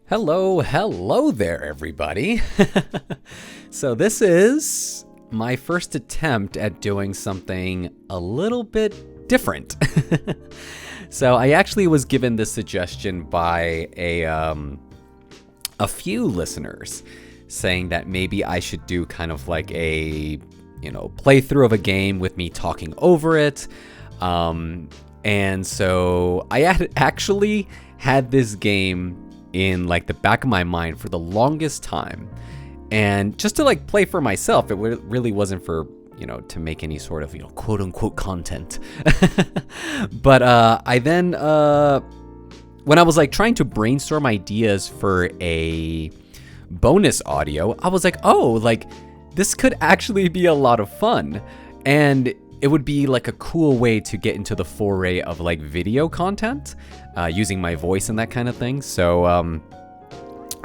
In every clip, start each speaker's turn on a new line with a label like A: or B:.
A: Hello there, everybody. So this is my first attempt at doing something a little bit different. So I actually was given this suggestion by a few listeners saying that maybe I should do kind of like a, playthrough of a game with me talking over it. And so I actually had this game in like the back of my mind for the longest time, and just to like play for myself. It really wasn't for to make any sort of quote unquote content. But I then when I was like trying to brainstorm ideas for a bonus audio, I was like, oh, like this could actually be a lot of fun, and it would be like a cool way to get into the foray of like video content, using my voice and that kind of thing. So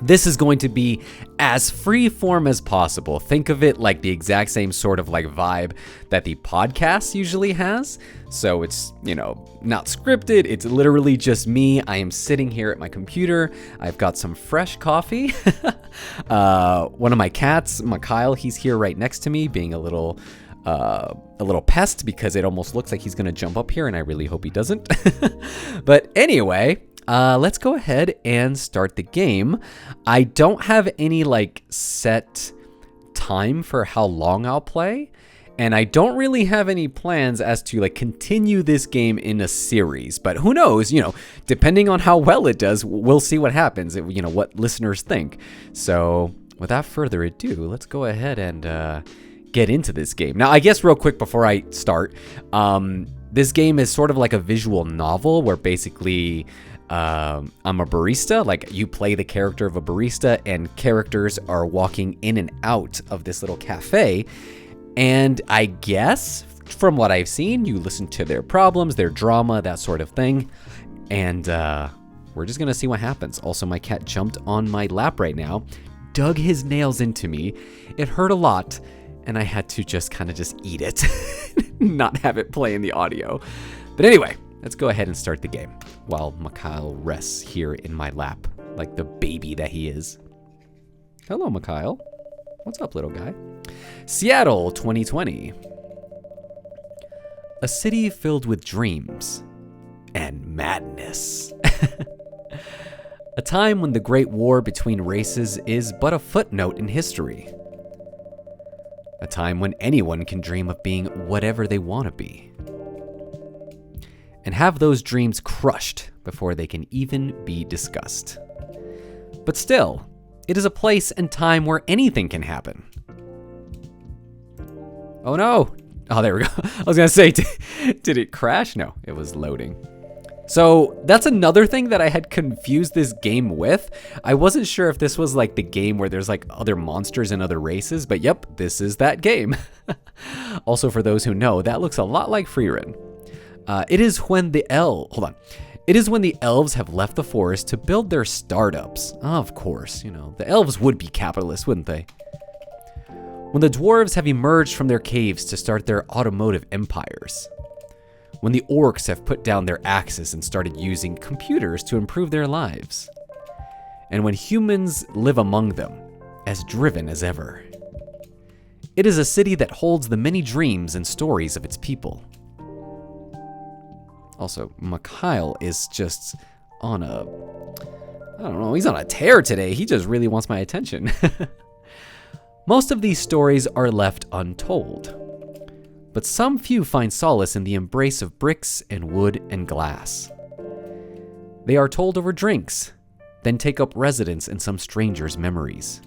A: this is going to be as free form as possible. Think of it like the exact same sort of like vibe that the podcast usually has. So it's, not scripted. It's literally just me. I am sitting here at my computer. I've got some fresh coffee. One of my cats, Mikhail, he's here right next to me being a little pest because it almost looks like he's gonna jump up here, and I really hope he doesn't. But anyway, let's go ahead and start the game. I don't have any like set time for how long I'll play, and I don't really have any plans as to like continue this game in a series, but who knows, depending on how well it does, we'll see what happens, what listeners think. So without further ado, let's go ahead and get into this game. Now, I guess real quick before I start, this game is sort of like a visual novel where basically I'm a barista. Like, you play the character of a barista, and characters are walking in and out of this little cafe. And I guess from what I've seen, you listen to their problems, their drama, that sort of thing. And we're just gonna see what happens. Also, my cat jumped on my lap right now, dug his nails into me. It hurt a lot, and I had to just kind of eat it, not have it play in the audio. But anyway, let's go ahead and start the game while Mikhail rests here in my lap like the baby that he is. Hello, Mikhail. What's up, little guy? Seattle, 2020. A city filled with dreams and madness. A time when the Great War between races is but a footnote in history. A time when anyone can dream of being whatever they want to be, and have those dreams crushed before they can even be discussed. But still, it is a place and time where anything can happen. Oh no! Oh, there we go. I was gonna say, did it crash? No, it was loading. So that's another thing that I had confused this game with. I wasn't sure if this was like the game where there's like other monsters and other races, but yep, this is that game. Also, for those who know, that looks a lot like Freerun. It is when the elves have left the forest to build their startups. Of course, the elves would be capitalists, wouldn't they? When the dwarves have emerged from their caves to start their automotive empires. When the orcs have put down their axes and started using computers to improve their lives. And when humans live among them, as driven as ever. It is a city that holds the many dreams and stories of its people. Also, Mikhail is just on he's on a tear today. He just really wants my attention. Most of these stories are left untold. But some few find solace in the embrace of bricks and wood and glass. They are told over drinks, then take up residence in some stranger's memories.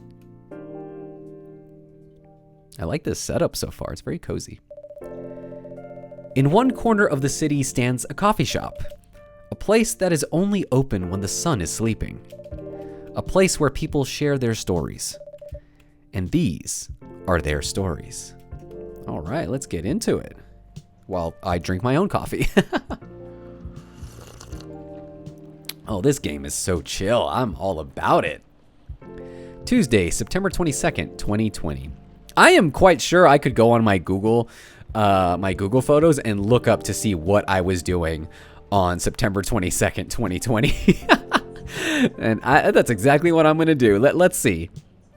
A: I like this setup so far. It's very cozy. In one corner of the city stands a coffee shop, a place that is only open when the sun is sleeping, a place where people share their stories. And these are their stories. All right, let's get into it while I drink my own coffee. Oh, this game is so chill. I'm all about it. Tuesday, September 22nd, 2020. I am quite sure I could go on my Google Photos and look up to see what I was doing on September 22nd, 2020. And that's exactly what I'm going to do. Let's see.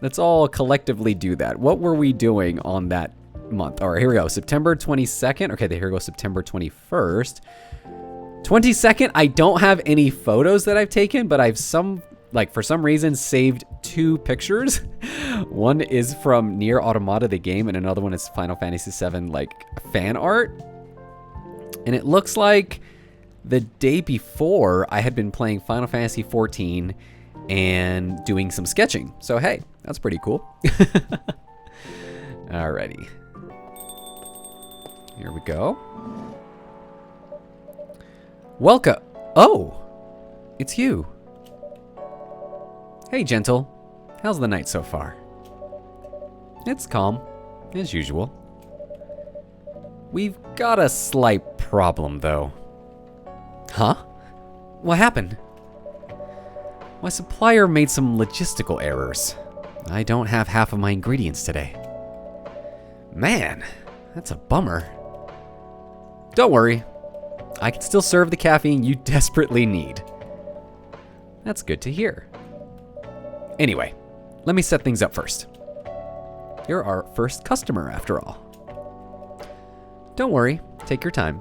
A: Let's all collectively do that. What were we doing on that month? All right, here we go. September 22nd. Okay, here goes September 21st. 22nd, I don't have any photos that I've taken, but I've for some reason saved 2 pictures. One is from Nier Automata the game, and another one is Final Fantasy VII fan art. And it looks like the day before I had been playing Final Fantasy XIV and doing some sketching. So hey, that's pretty cool. Alrighty. Here we go. Welcome. Oh, it's you. Hey, gentle. How's the night so far? It's calm, as usual. We've got a slight problem, though. Huh? What happened? My supplier made some logistical errors. I don't have half of my ingredients today. Man, that's a bummer. Don't worry. I can still serve the caffeine you desperately need. That's good to hear. Anyway, let me set things up first. You're our first customer, after all. Don't worry, take your time.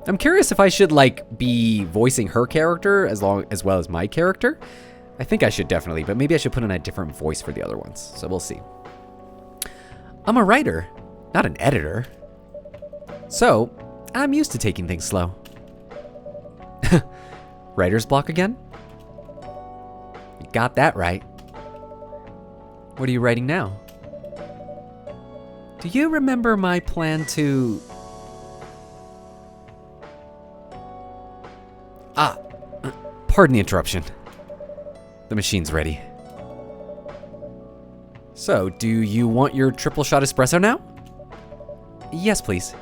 A: I'm curious if I should be voicing her character as well as my character. I think I should definitely, but maybe I should put in a different voice for the other ones. So we'll see. I'm a writer, not an editor. So, I'm used to taking things slow. Writer's block again? You got that right. What are you writing now? Do you remember my plan to... Pardon the interruption. The machine's ready. So, do you want your triple shot espresso now? Yes, please.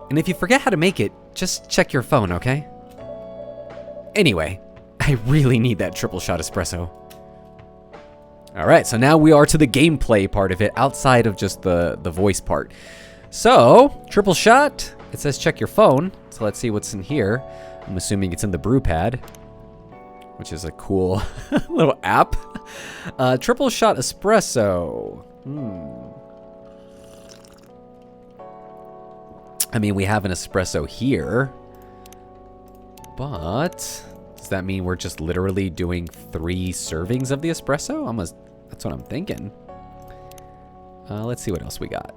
A: And if you forget how to make it, just check your phone, okay? Anyway, I really need that triple shot espresso. Alright, so now we are to the gameplay part of it, outside of just the voice part. So, triple shot, it says check your phone, so let's see what's in here. I'm assuming it's in the brew pad, which is a cool little app. Triple shot espresso. I mean, we have an espresso here, but does that mean we're just literally doing 3 servings of the espresso? That's what I'm thinking. Let's see what else we got.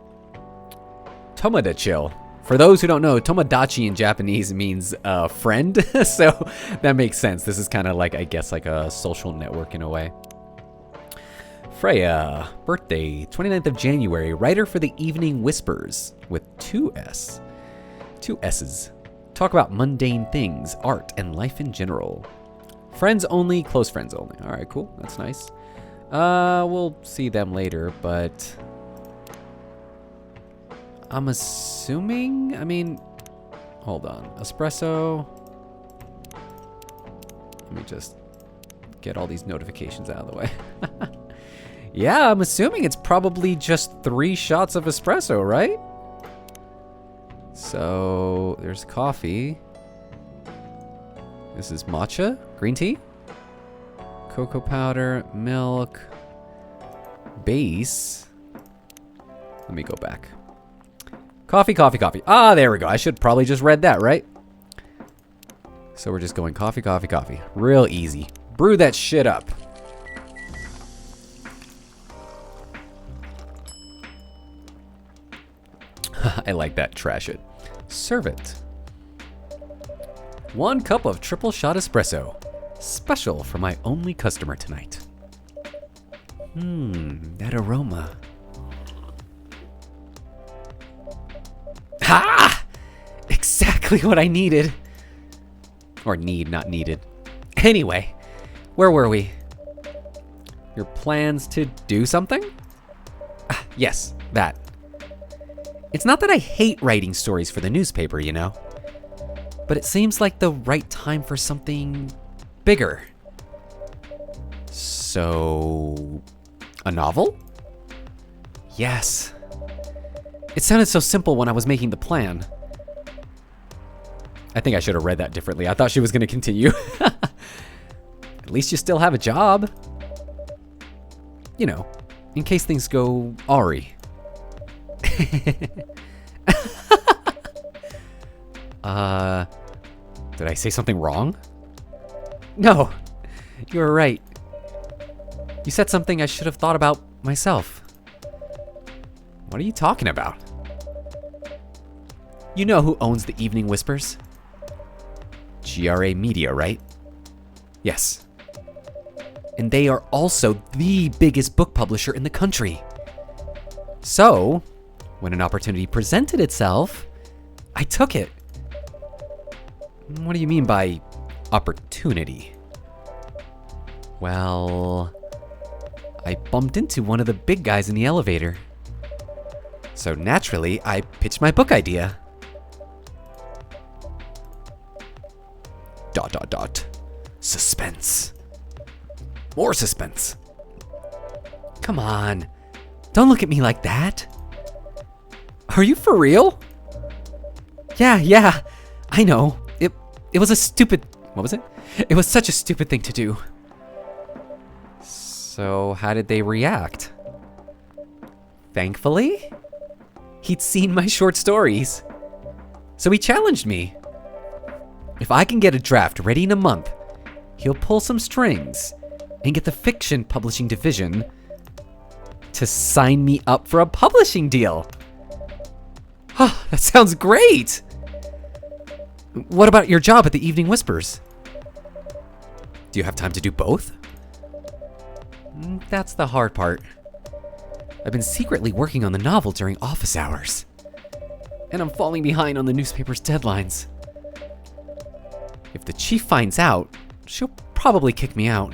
A: Tomodachi. For those who don't know, Tomodachi in Japanese means friend, so that makes sense. This is kind of I guess, a social network in a way. Freya, birthday, 29th of January, writer for the Evening Whispers, with 2 S's. Talk about mundane things, art, and life in general. Friends only, close friends only. All right, cool. That's nice. We'll see them later, but I'm assuming, hold on. Espresso. Let me just get all these notifications out of the way. Yeah, I'm assuming it's probably just 3 shots of espresso, right? So, there's coffee. This is matcha, green tea, cocoa powder, milk, base. Let me go back. Coffee, coffee, coffee. Ah, there we go. I should probably just read that, right? So we're just going coffee, coffee, coffee. Real easy. Brew that shit up. I like that. Trash it. Serve it. 1 cup of triple shot espresso. Special for my only customer tonight. That aroma. Ha! Exactly what I needed. Or need, not needed. Anyway, where were we? Your plans to do something? Yes, that. It's not that I hate writing stories for the newspaper, you know, but it seems like the right time for something bigger. So, a novel? Yes. It sounded so simple when I was making the plan. I think I should have read that differently. I thought she was going to continue. At least you still have a job. You know, in case things go awry. Did I say something wrong? No, you were right. You said something I should have thought about myself. What are you talking about? You know who owns the Evening Whispers? GRA Media, right? Yes. And they are also the biggest book publisher in the country. So, when an opportunity presented itself, I took it. What do you mean by opportunity? Well, I bumped into one of the big guys in the elevator. So naturally, I pitched my book idea. ... Suspense. More suspense. Come on. Don't look at me like that. Are you for real? Yeah, I know. It was a stupid... What was it? It was such a stupid thing to do. So how did they react? Thankfully, he'd seen my short stories. So he challenged me. If I can get a draft ready in a month, he'll pull some strings and get the fiction publishing division to sign me up for a publishing deal. Oh, that sounds great! What about your job at the Evening Whispers? Do you have time to do both? That's the hard part. I've been secretly working on the novel during office hours. And I'm falling behind on the newspaper's deadlines. If the chief finds out, she'll probably kick me out.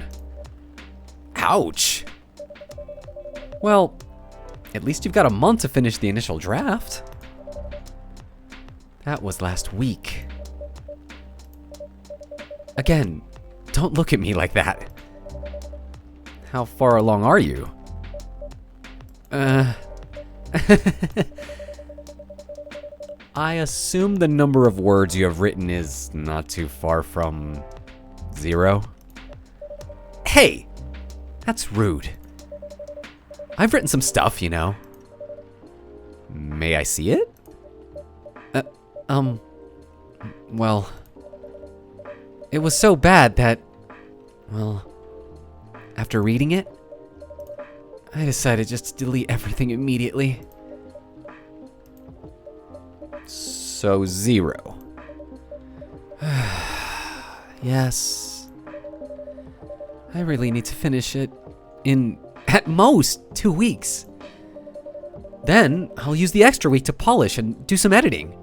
A: Ouch! Well, at least you've got a month to finish the initial draft. That was last week. Again, don't look at me like that. How far along are you? I assume the number of words you have written is not too far from 0. Hey! That's rude. I've written some stuff, you know. May I see it? Well... It was so bad that... Well... After reading it, I decided just to delete everything immediately. So 0. Yes. I really need to finish it in, at most, 2 weeks. Then, I'll use the extra week to polish and do some editing.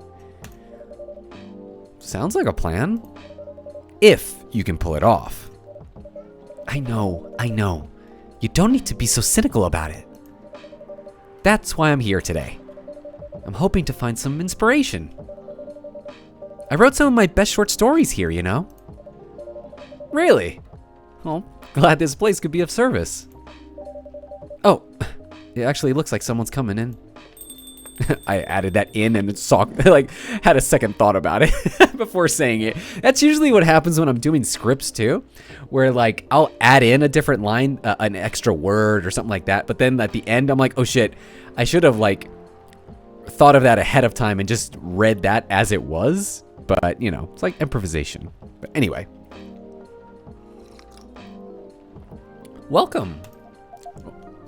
A: Sounds like a plan. If you can pull it off. I know. You don't need to be so cynical about it. That's why I'm here today. I'm hoping to find some inspiration. I wrote some of my best short stories here, you know? Really? Well, glad this place could be of service. Oh, it actually looks like someone's coming in. I added that in and saw, had a second thought about it before saying it. That's usually what happens when I'm doing scripts too, where I'll add in a different line, an extra word or something like that. But then at the end, I'm like, oh shit, I should have thought of that ahead of time and just read that as it was. But you know, it's like improvisation. But anyway, welcome.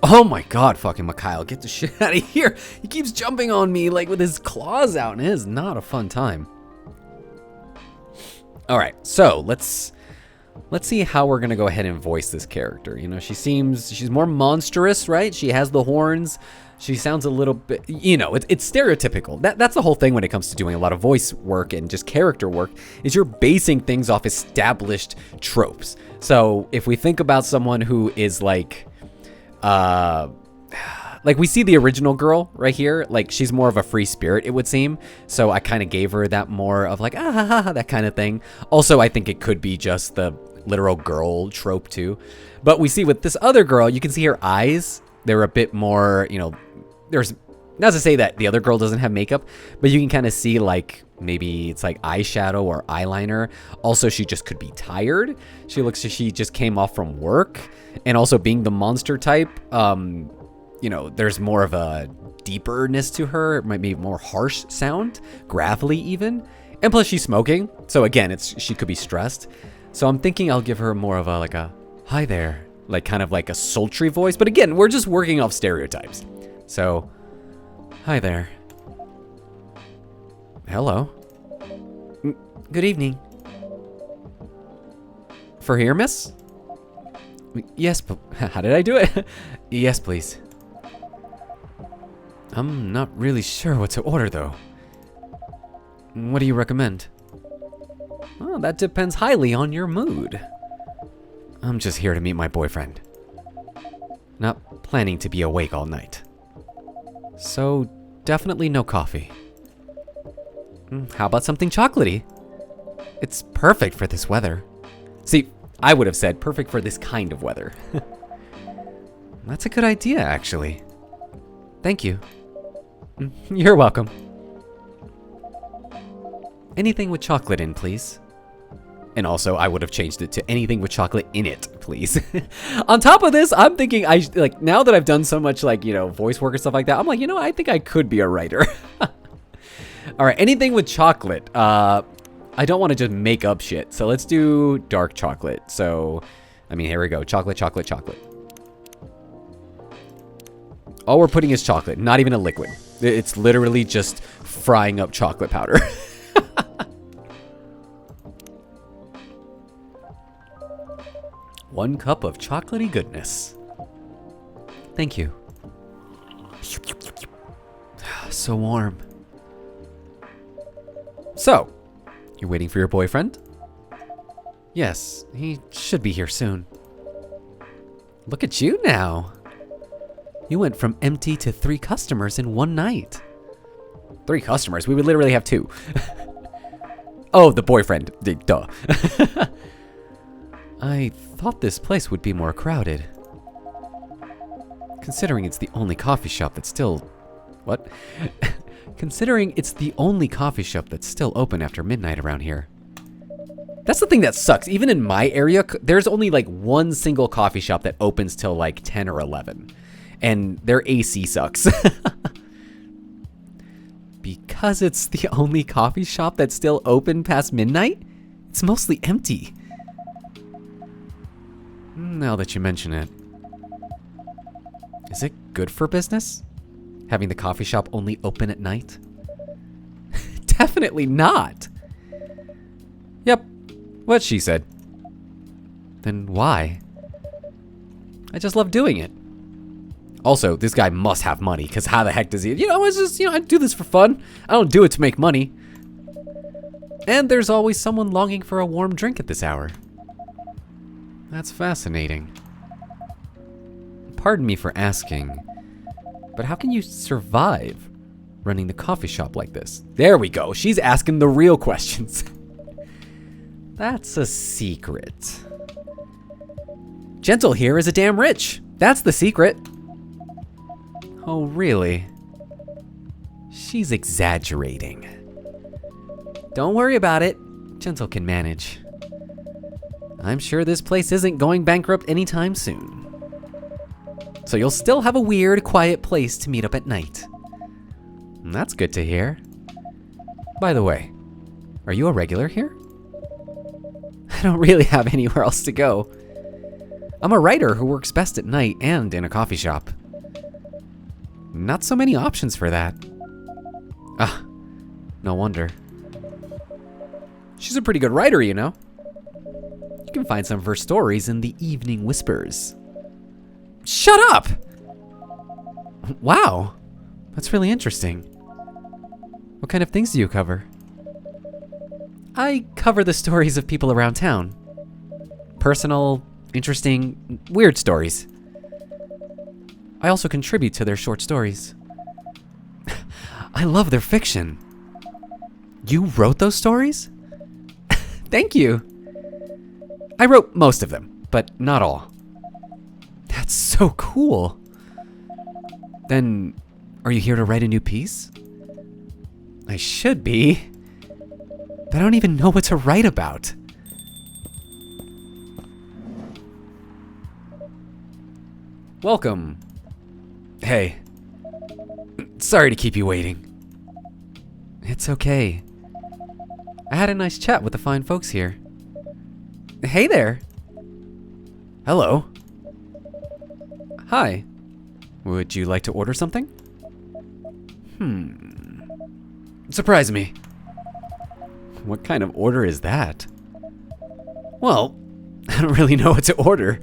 A: Oh my god, fucking Mikhail, get the shit out of here. He keeps jumping on me with his claws out, and it is not a fun time. All right, so let's see how we're gonna go ahead and voice this character. You know, she's more monstrous, right? She has the horns. She sounds a little bit, you know, it's stereotypical. That's the whole thing when it comes to doing a lot of voice work and just character work, is you're basing things off established tropes. So if we think about someone who is we see the original girl right here, she's more of a free spirit, it would seem. So I kind of gave her that more of that kind of thing. Also, I think it could be just the literal girl trope too. But we see with this other girl, you can see her eyes. They're a bit more, you know, there's not to say that the other girl doesn't have makeup, but you can kind of see maybe it's like eyeshadow or eyeliner. Also, she just could be tired. She looks like she just came off from work. And also being the monster type, you know, there's more of a deeperness to her. It might be more harsh sound, gravelly even. And plus she's smoking. So again, she could be stressed. So I'm thinking I'll give her more of a, like a, hi there. Like kind of like a sultry voice. But again, we're just working off stereotypes. So, hi there. Hello. Good evening. For here, miss? Yes, but how did I do it? Yes, please. I'm not really sure what to order, though. What do you recommend? Well, that depends highly on your mood. I'm just here to meet my boyfriend. Not planning to be awake all night. So, definitely no coffee. How about something chocolatey? It's perfect for this weather. See, I would have said perfect for this kind of weather. That's a good idea, actually. Thank you. You're welcome. Anything with chocolate in, please. And also, I would have changed it to anything with chocolate in it, please. On top of this, I'm thinking, like, now that I've done so much, like, you know, voice work and stuff like that, I'm like, you know, I think I could be a writer. All right, anything with chocolate. I don't want to just make up shit, so let's do dark chocolate. So, I mean, here we go. Chocolate, chocolate, chocolate. All we're putting is chocolate, not even a liquid. It's literally just frying up chocolate powder. One cup of chocolatey goodness. Thank you. So warm. So, you're waiting for your boyfriend? Yes, he should be here soon. Look at you now. You went from empty to 3 customers in one night. 3 customers? We would literally have 2. Oh, the boyfriend. Duh. I thought this place would be more crowded. Considering it's the only coffee shop that's still... What? Considering it's the only coffee shop that's still open after midnight around here. That's the thing that sucks. Even in my area, there's only like one single coffee shop that opens till like 10 or 11. And their AC sucks. Because it's the only coffee shop that's still open past midnight, it's mostly empty. Now that you mention it. Is it good for business? Having the coffee shop only open at night? Definitely not. Yep, what she said. Then why? I just love doing it. Also, this guy must have money, because how the heck does he... You know, it's just, you know, I do this for fun. I don't do it to make money. And there's always someone longing for a warm drink at this hour. That's fascinating. Pardon me for asking, but how can you survive running the coffee shop like this? There we go. She's asking the real questions. That's a secret. Gentle here is a damn rich. That's the secret. Oh, really? She's exaggerating. Don't worry about it. Gentle can manage. I'm sure this place isn't going bankrupt anytime soon. So you'll still have a weird, quiet place to meet up at night. That's good to hear. By the way, are you a regular here? I don't really have anywhere else to go. I'm a writer who works best at night and in a coffee shop. Not so many options for that. Ah, no wonder. She's a pretty good writer, you know. You can find some of her stories in the Evening Whispers. Shut up! Wow, that's really interesting. What kind of things do you cover? I cover the stories of people around town. Personal, interesting, weird stories. I also contribute to their short stories. I love their fiction. You wrote those stories? Thank you. I wrote most of them, but not all. That's so cool. Then, are you here to write a new piece? I should be. but I don't even know what to write about. Welcome. Hey. Sorry to keep you waiting. It's okay. I had a nice chat with the fine folks here. Hey there. Hello. Hi. Would you like to order something? Surprise me. What kind of order is that? Well, I don't really know what to order.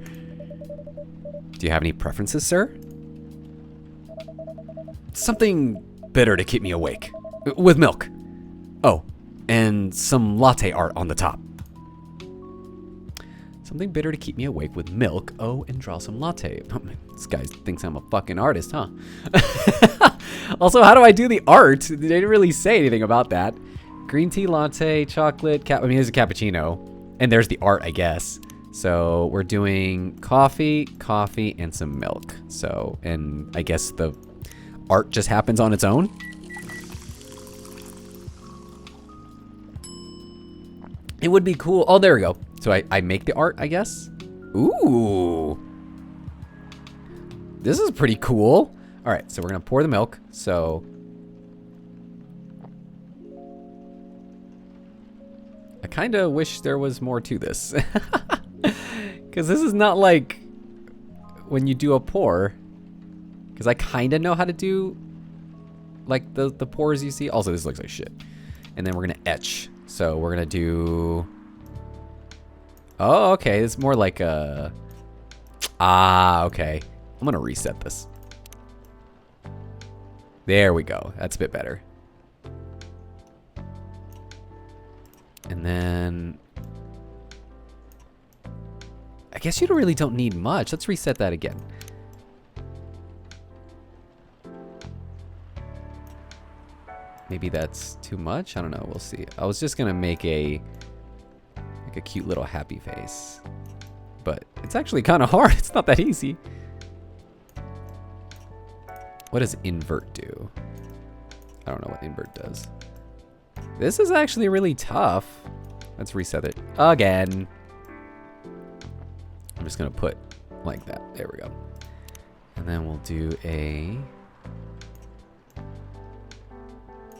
A: Do you have any preferences, sir? Something bitter to keep me awake. With milk. Oh, and some latte art on the top. Something bitter to keep me awake with milk. Oh, and draw some latte. Oh, this guy thinks I'm a fucking artist, huh? Also, how do I do the art? They didn't really say anything about that. Green tea latte, chocolate, I mean, there's a cappuccino. And there's the art, I guess. So we're doing coffee, and some milk. So, and I guess the art just happens on its own. It would be cool. Oh, there we go. So I make the art, I guess. Ooh. This is pretty cool. All right, so we're gonna pour the milk. So I kind of wish there was more to this. Because this is not like when you do a pour. Because I kind of know how to do like the pours you see. Also, this looks like shit. And then we're gonna etch. So we're gonna do. Oh, okay. It's more like a. Ah, okay. I'm gonna reset this. There we go. That's a bit better. And then I guess you really don't need much. Let's reset that again. Maybe that's too much. I don't know. We'll see. I was just gonna make a cute little happy face, but it's actually kind of hard. It's not that easy. What does invert do? I don't know what invert does. This is actually really tough. Let's reset it again. I'm just gonna put like that. There we go. And then we'll do a.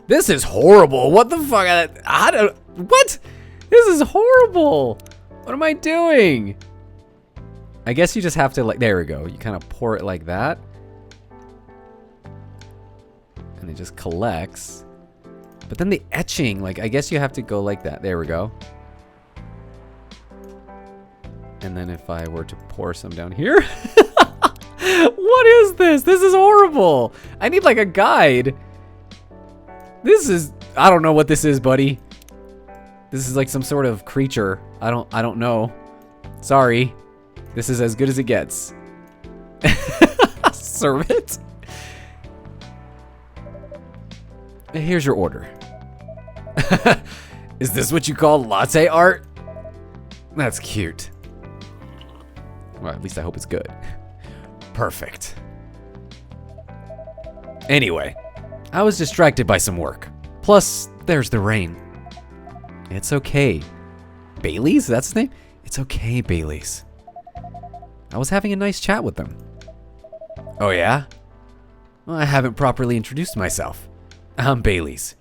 A: This is horrible. What the fuck? I don't. What? This is horrible. What am I doing? I guess you just have to like. There we go. You kind of pour it like that, and it just collects. But then the etching, like I guess you have to go like that. There we go. And then if I were to pour some down here. What is this? This is horrible. I need like a guide. This is, I don't know what this is, buddy. This is like some sort of creature. I don't know. Sorry. This is as good as it gets. Serve it. Here's your order. Is this what you call latte art? That's cute. Well, at least I hope it's good. Perfect. Anyway, I was distracted by some work. Plus, there's the rain. It's okay. Bailey's? That's his name? It's okay, Bailey's. I was having a nice chat with them. Oh yeah? Well, I haven't properly introduced myself. I'm Bailey's.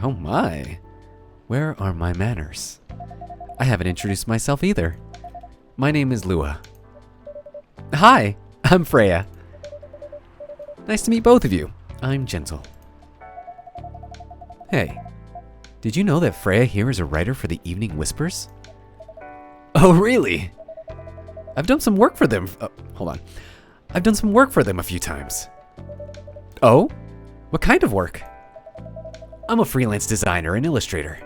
A: Oh my. Where are my manners? I haven't introduced myself either. My name is Lua. Hi, I'm Freya. Nice to meet both of you. I'm Gentle. Hey, did you know that Freya here is a writer for the Evening Whispers? Oh, really? I've done some work for them. Hold on. I've done some work for them a few times. Oh? What kind of work? I'm a freelance designer and illustrator.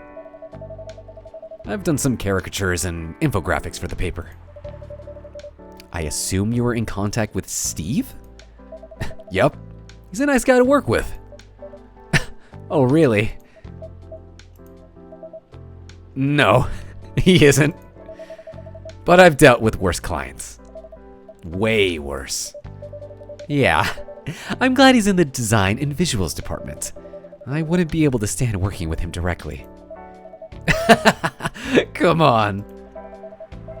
A: I've done some caricatures and infographics for the paper. I assume you were in contact with Steve? Yup. He's a nice guy to work with. Oh, really? No, he isn't. But I've dealt with worse clients. Way worse. Yeah, I'm glad he's in the design and visuals department. I wouldn't be able to stand working with him directly. Come on.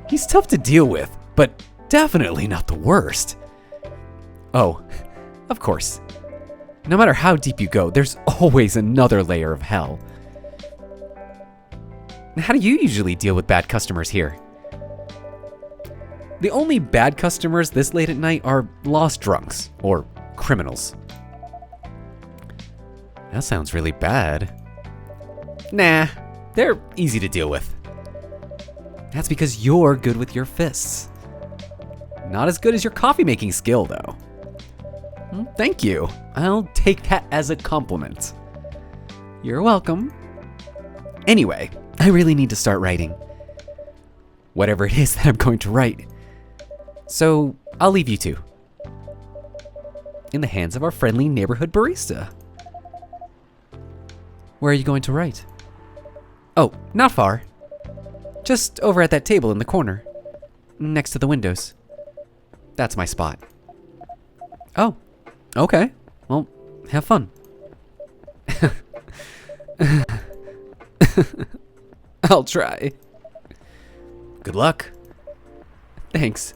A: He's tough to deal with, but definitely not the worst. Oh, of course. No matter how deep you go, there's always another layer of hell. How do you usually deal with bad customers here? The only bad customers this late at night are lost drunks or criminals. That sounds really bad. Nah, they're easy to deal with. That's because you're good with your fists. Not as good as your coffee making skill, though. Thank you. I'll take that as a compliment. You're welcome. Anyway, I really need to start writing. Whatever it is that I'm going to write. So, I'll leave you two. In the hands of our friendly neighborhood barista. Where are you going to write? Oh, not far. Just over at that table in the corner. Next to the windows. That's my spot. Oh, okay. Well, have fun. I'll try. Good luck. Thanks.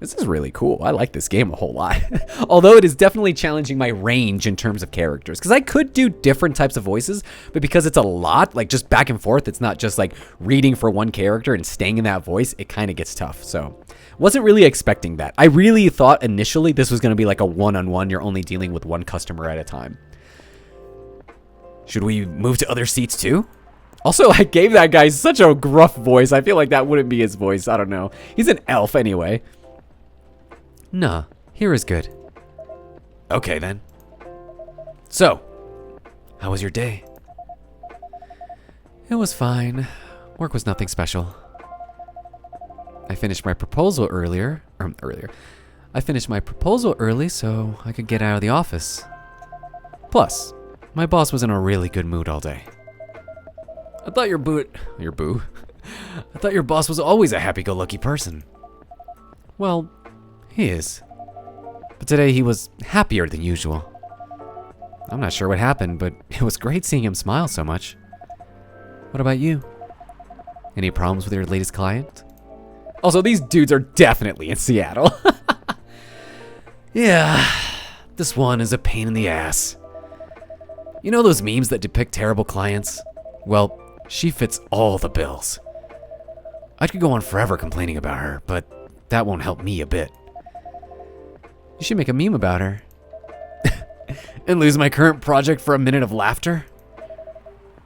A: This is really cool. I like this game a whole lot. Although it is definitely challenging my range in terms of characters. Because I could do different types of voices, but because it's a lot, like just back and forth, it's not just like reading for one character and staying in that voice, it kind of gets tough. So wasn't really expecting that. I really thought initially this was going to be like a one-on-one. You're only dealing with one customer at a time. Should we move to other seats too? Also, I gave that guy such a gruff voice. I feel like that wouldn't be his voice. I don't know. He's an elf anyway. Nah, here is good. Okay then. So, how was your day? It was fine. Work was nothing special. I finished my proposal earlier. I finished my proposal early so I could get out of the office. Plus, my boss was in a really good mood all day. I thought your I thought your boss was always a happy-go-lucky person. Well, he is. But today he was happier than usual. I'm not sure what happened, but it was great seeing him smile so much. What about you? Any problems with your latest client? Also, these dudes are definitely in Seattle. Yeah, this one is a pain in the ass. You know those memes that depict terrible clients? Well, she fits all the bills. I could go on forever complaining about her, but that won't help me a bit. You should make a meme about her. And lose my current project for a minute of laughter?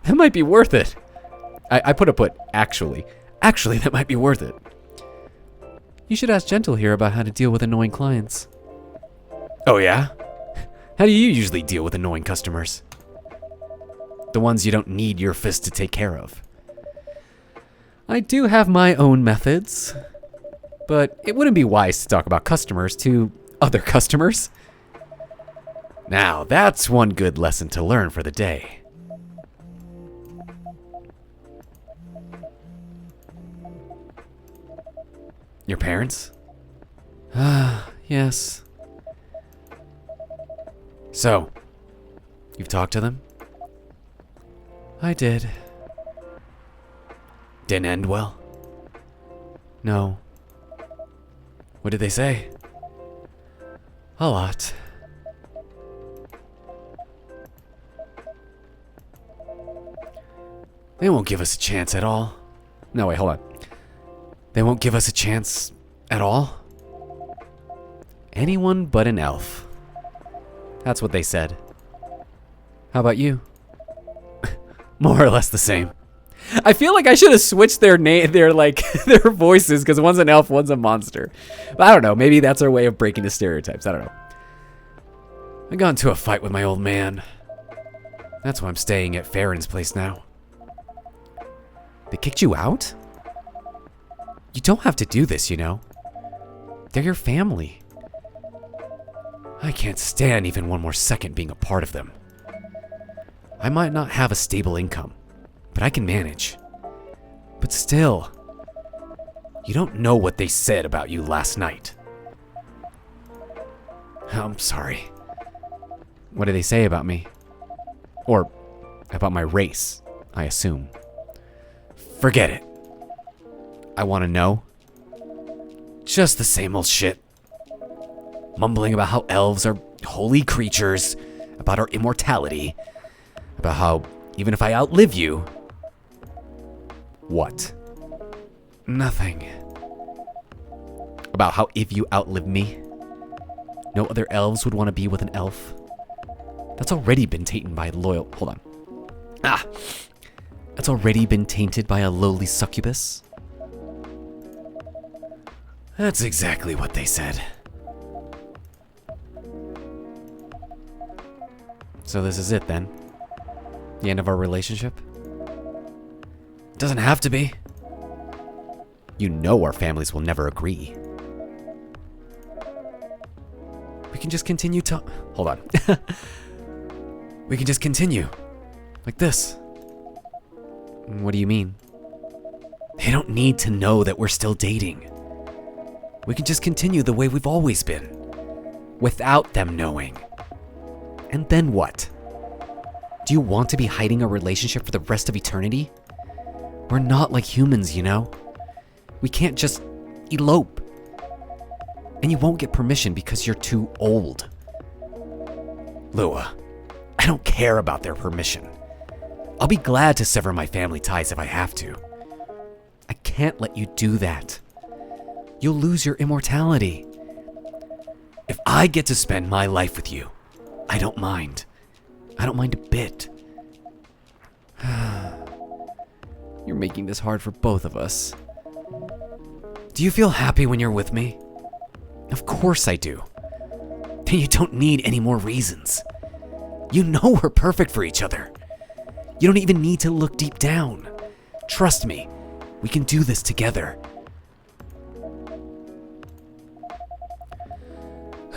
A: That might be worth it. I put actually. Actually, that might be worth it. You should ask Gentle here about how to deal with annoying clients. Oh yeah? How do you usually deal with annoying customers? The ones you don't need your fist to take care of. I do have my own methods, but it wouldn't be wise to talk about customers to other customers. Now, that's one good lesson to learn for the day. Your parents? Yes. So, you've talked to them? I did. Didn't end well? No. What did they say? A lot. They won't give us a chance at all. No, wait, hold on. They won't give us a chance at all? Anyone but an elf. That's what they said. How about you? More or less the same. I feel like I should have switched their their voices, because one's an elf, one's a monster. But I don't know, maybe that's our way of breaking the stereotypes. I don't know. I got into a fight with my old man. That's why I'm staying at Farron's place now. They kicked you out? You don't have to do this, you know. They're your family. I can't stand even one more second being a part of them. I might not have a stable income, but I can manage. But still, you don't know what they said about you last night. I'm sorry. What did they say about me? Or About my race, I assume. Forget it. I want to know. Just the same old shit. Mumbling about how elves are holy creatures, about our immortality, about how even if I outlive you... What? Nothing. About how if you outlive me, no other elves would want to be with an elf. That's already been tainted by loyal... Hold on. That's already been tainted by a lowly succubus. That's exactly what they said. So this is it then? The end of our relationship? Doesn't have to be. You know our families will never agree. We can just continue to... Hold on. We can just continue. Like this. What do you mean? They don't need to know that we're still dating. We can just continue the way we've always been. Without them knowing. And then what? Do you want to be hiding a relationship for the rest of eternity? We're not like humans, you know? We can't just elope. And you won't get permission because you're too old. Lua, I don't care about their permission. I'll be glad to sever my family ties if I have to. I can't let you do that. You'll lose your immortality. If I get to spend my life with you, I don't mind. I don't mind a bit. You're making this hard for both of us. Do you feel happy when you're with me? Of course I do. Then you don't need any more reasons. You know we're perfect for each other. You don't even need to look deep down. Trust me, we can do this together.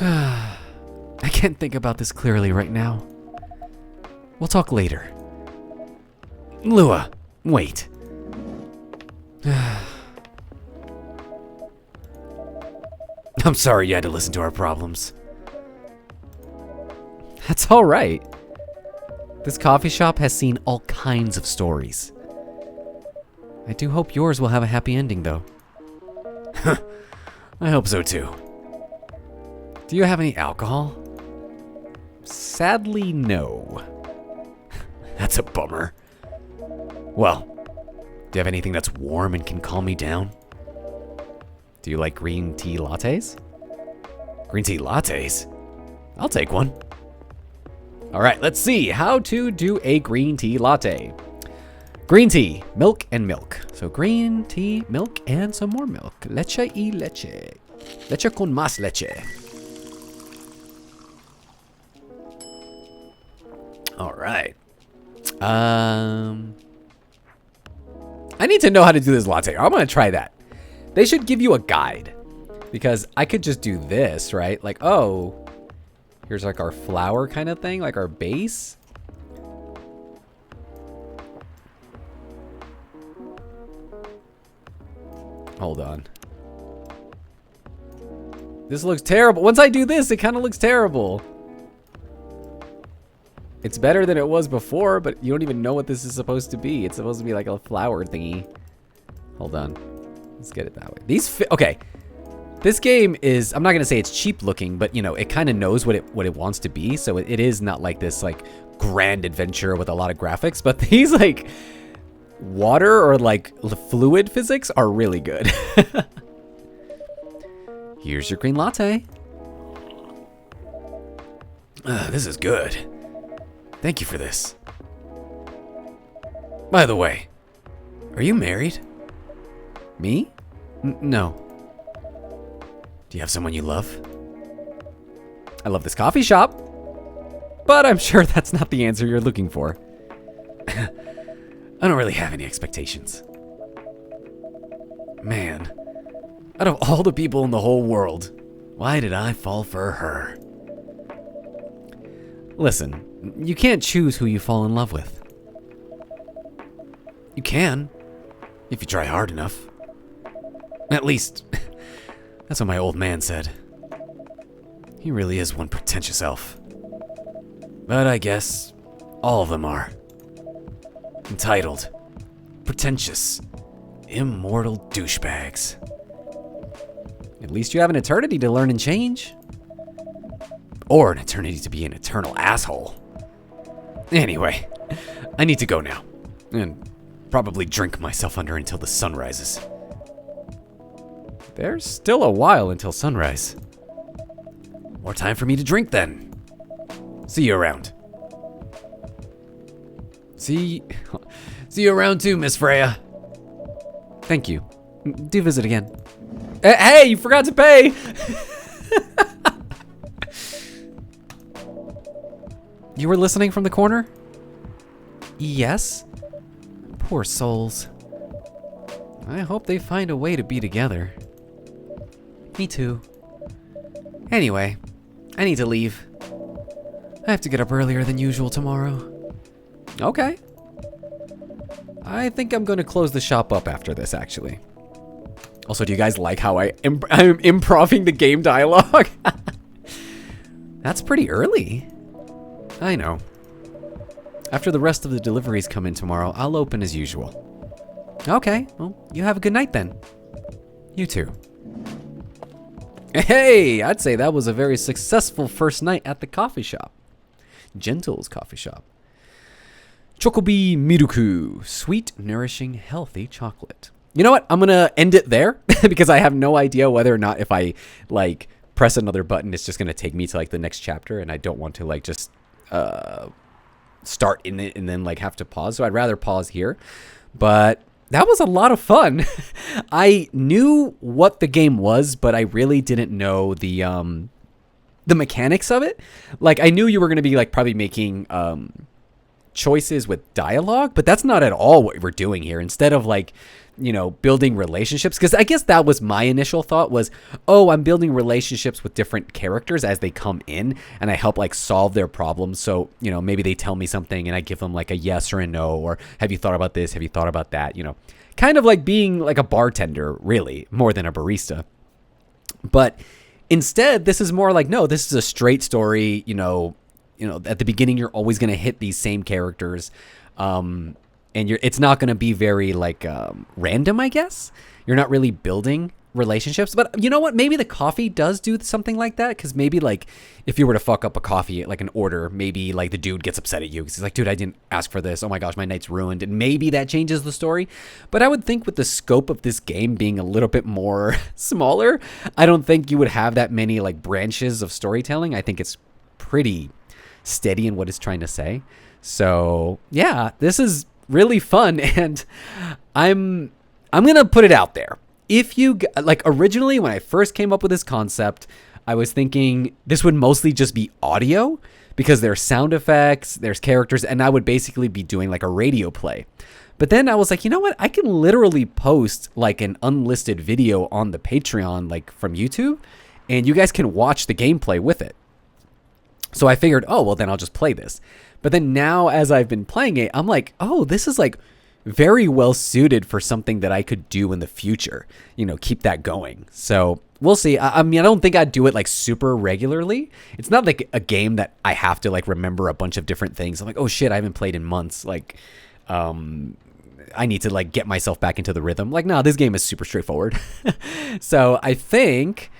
A: I can't think about this clearly right now. We'll talk later. Lua, wait. I'm sorry you had to listen to our problems. That's all right. This coffee shop has seen all kinds of stories. I do hope yours will have a happy ending, though. I hope so, too. Do you have any alcohol? Sadly, no. That's a bummer. Well, do you have anything that's warm and can calm me down? Do you like green tea lattes? Green tea lattes? I'll take one. All right, let's see how to do a green tea latte. Green tea, milk, and milk. So green tea, milk, and some more milk. Leche y leche. Leche con más leche. All right. I need to know how to do this latte. I'm gonna try that. They should give you a guide, because I could just do this, right? Like, oh, here's like our flour kind of thing, like our base. Hold on. This looks terrible. Once I do this, it kind of looks terrible. It's better than it was before, but you don't even know what this is supposed to be. It's supposed to be like a flower thingy. Hold on. Let's get it that way. Okay. This game is, I'm not going to say it's cheap looking, but you know, it kind of knows what it wants to be. So it is not like this like grand adventure with a lot of graphics, but these like water or like fluid physics are really good. Here's your green latte. This is good. Thank you for this. By the way, are you married? Me? No. Do you have someone you love? I love this coffee shop, but I'm sure that's not the answer you're looking for. I don't really have any expectations. Man, out of all the people in the whole world, why did I fall for her? Listen, you can't choose who you fall in love with. You can, if you try hard enough. At least, that's what my old man said. He really is one pretentious elf. But I guess all of them are. entitled, pretentious, immortal douchebags. At least you have an eternity to learn and change. Or an eternity to be an eternal asshole. Anyway, I need to go now. And probably drink myself under until the sun rises. There's still a while until sunrise. More time for me to drink then. See you around. See you around too, Miss Freya. Thank you. Do visit again. Hey, you forgot to pay! You were listening from the corner? Yes? Poor souls. I hope they find a way to be together. Me too. Anyway, I need to leave. I have to get up earlier than usual tomorrow. Okay. I think I'm going to close the shop up after this, actually. Also, do you guys like how I'm improving the game dialogue? That's pretty early. I know. After the rest of the deliveries come in tomorrow, I'll open as usual. Okay, well, you have a good night then. You too. Hey, I'd say that was a very successful first night at the coffee shop. Gentle's coffee shop. Chocobi Miruku. Sweet, nourishing, healthy chocolate. You know what? I'm going to end it there because I have no idea whether or not if I like press another button, it's just going to take me to like the next chapter, and I don't want to like just start in it and then like have to pause. So I'd rather pause here. But that was a lot of fun. I knew what the game was, but I really didn't know the mechanics of it. Like I knew you were going to be like probably making choices with dialogue, but that's not at all what we're doing here. Instead of like, you know, building relationships, because I guess that was my initial thought was, oh, I'm building relationships with different characters as they come in and I help like solve their problems. So, you know, maybe they tell me something and I give them like a yes or a no, or have you thought about this? Have you thought about that? You know, kind of like being like a bartender, really, more than a barista. But instead, this is more like, no, this is a straight story. You know, at the beginning, you're always going to hit these same characters. And it's not going to be very like random, I guess. You're not really building relationships. But you know what? Maybe the coffee does do something like that. Because maybe like if you were to fuck up a coffee, like an order, maybe like the dude gets upset at you. Because he's like, dude, I didn't ask for this. Oh my gosh, my night's ruined. And maybe that changes the story. But I would think with the scope of this game being a little bit more smaller, I don't think you would have that many like branches of storytelling. I think it's pretty steady in what it's trying to say. So yeah, this is really fun, and I'm gonna put it out there. If you like, originally when I first came up with this concept, I was thinking this would mostly just be audio because there's sound effects, there's characters, and I would basically be doing like a radio play. But then I was like, you know what? I can literally post like an unlisted video on the Patreon, like from YouTube, and you guys can watch the gameplay with it. So I figured, oh, well, then I'll just play this. But then now as I've been playing it, I'm like, oh, this is like very well suited for something that I could do in the future, you know, keep that going. So we'll see. I mean, I don't think I'd do it like super regularly. It's not like a game that I have to like remember a bunch of different things. I'm like, oh shit, I haven't played in months. Like, I need to like get myself back into the rhythm. Like, no, this game is super straightforward. So I think,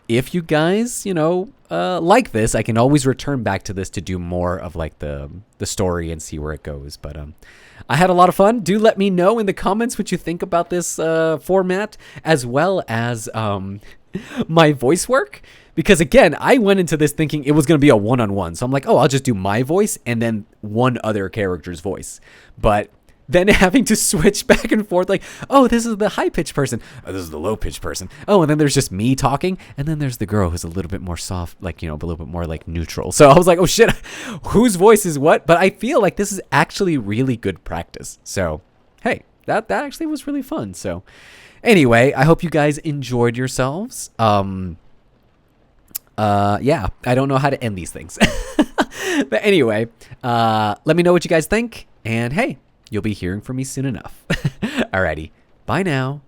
A: if you guys, you know, like this, I can always return back to this to do more of like the story and see where it goes. But I had a lot of fun. Do let me know in the comments what you think about this format, as well as my voice work. Because again, I went into this thinking it was going to be a one-on-one. So I'm like, oh, I'll just do my voice and then one other character's voice. But then having to switch back and forth, like, oh, this is the high-pitched person. Oh, this is the low-pitched person. Oh, and then there's just me talking. And then there's the girl who's a little bit more soft, like, you know, a little bit more, like, neutral. So I was like, oh, shit, whose voice is what? But I feel like this is actually really good practice. So, hey, that actually was really fun. So, anyway, I hope you guys enjoyed yourselves. Yeah, I don't know how to end these things. But anyway, let me know what you guys think. And, hey, you'll be hearing from me soon enough. Alrighty. Bye now.